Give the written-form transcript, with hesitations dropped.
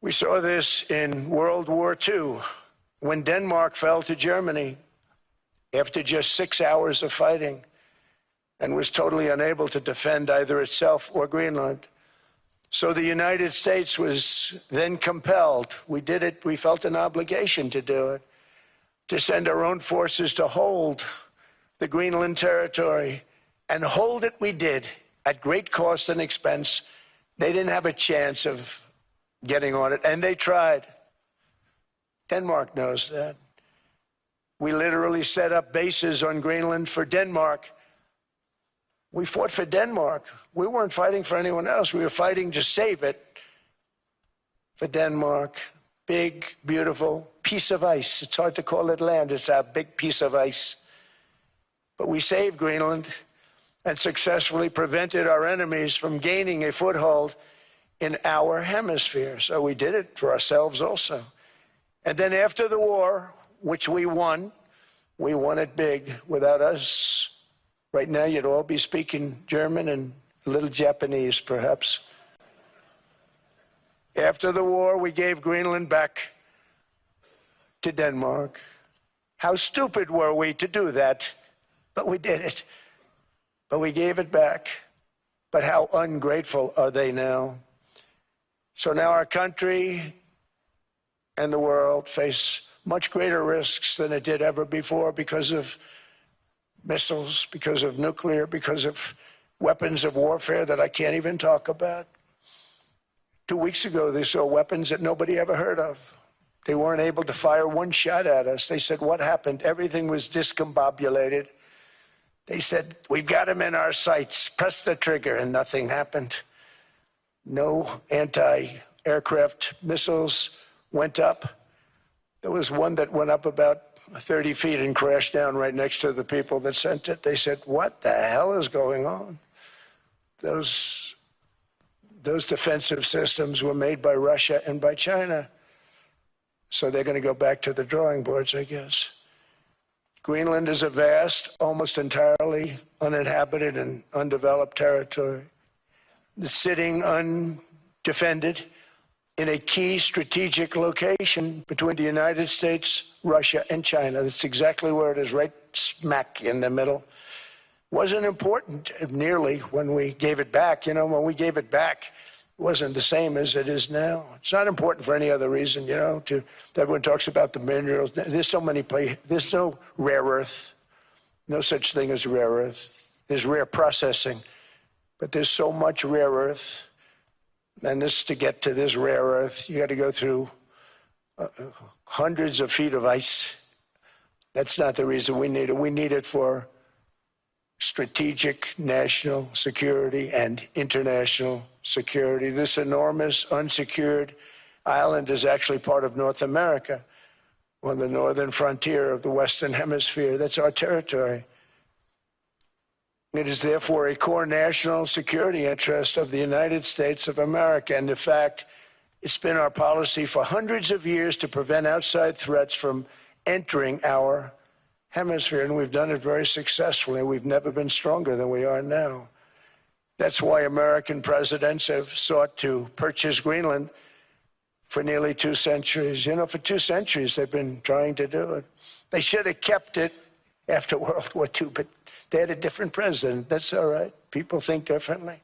We saw this in World War II, when Denmark fell to Germany after just 6 hours of fighting and was totally unable to defend either itself or Greenland. So the United States was then compelled, we did it, we felt an obligation to do it, to send our own forces to hold the Greenland territory. And hold it we did, at great cost and expense. They didn't have a chance of getting on it, and they tried. Denmark knows that. We literally set up bases on Greenland for Denmark. We fought for Denmark. We weren't fighting for anyone else. We were fighting to save it for Denmark. Big, beautiful piece of ice. It's hard to call it land. It's a big piece of ice. But we saved Greenland and successfully prevented our enemies from gaining a foothold in our hemisphere. So we did it for ourselves also. And then after the war, which we won it big. Without us, right now you'd all be speaking German and a little Japanese, perhaps. After the war, we gave Greenland back to Denmark. How stupid were we to do that? But we did it. But we gave it back. But how ungrateful are they now? So now our country and the world face much greater risks than it did ever before because of missiles, because of nuclear, because of weapons of warfare that I can't even talk about. 2 weeks ago, they saw weapons that nobody ever heard of. They weren't able to fire one shot at us. They said, what happened? Everything was discombobulated. They said, we've got them in our sights. Press the trigger, and nothing happened. No anti-aircraft missiles went up. There was one that went up about 30 feet and crashed down right next to the people that sent it. They said, what the hell is going on? Those defensive systems were made by Russia and by China. So they're going to go back to the drawing boards, I guess. Greenland is a vast, almost entirely uninhabited and undeveloped territory. It's sitting undefended in a key strategic location between the United States, Russia, and China. That's exactly where it is, right smack in the middle. Wasn't important nearly when we gave it back. You know, when we gave it back, it wasn't the same as it is now. It's not important for any other reason, you know, everyone talks about the minerals. There's so many places. There's no rare earth, no such thing as rare earth. There's rare processing, but there's so much rare earth. And this, to get to this rare earth, you got to go through hundreds of feet of ice. That's not the reason we need it. We need it for strategic national security and international security. This enormous unsecured island is actually part of North America, on the northern frontier of the Western Hemisphere. That's our territory. It is therefore a core national security interest of the United States of America. And in fact, it's been our policy for hundreds of years to prevent outside threats from entering our hemisphere, and we've done it very successfully. We've never been stronger than we are now. That's why American presidents have sought to purchase Greenland for nearly 2 centuries. You know, for 2 centuries they've been trying to do it. They should have kept it after World War II, but they had a different president. That's all right. People think differently.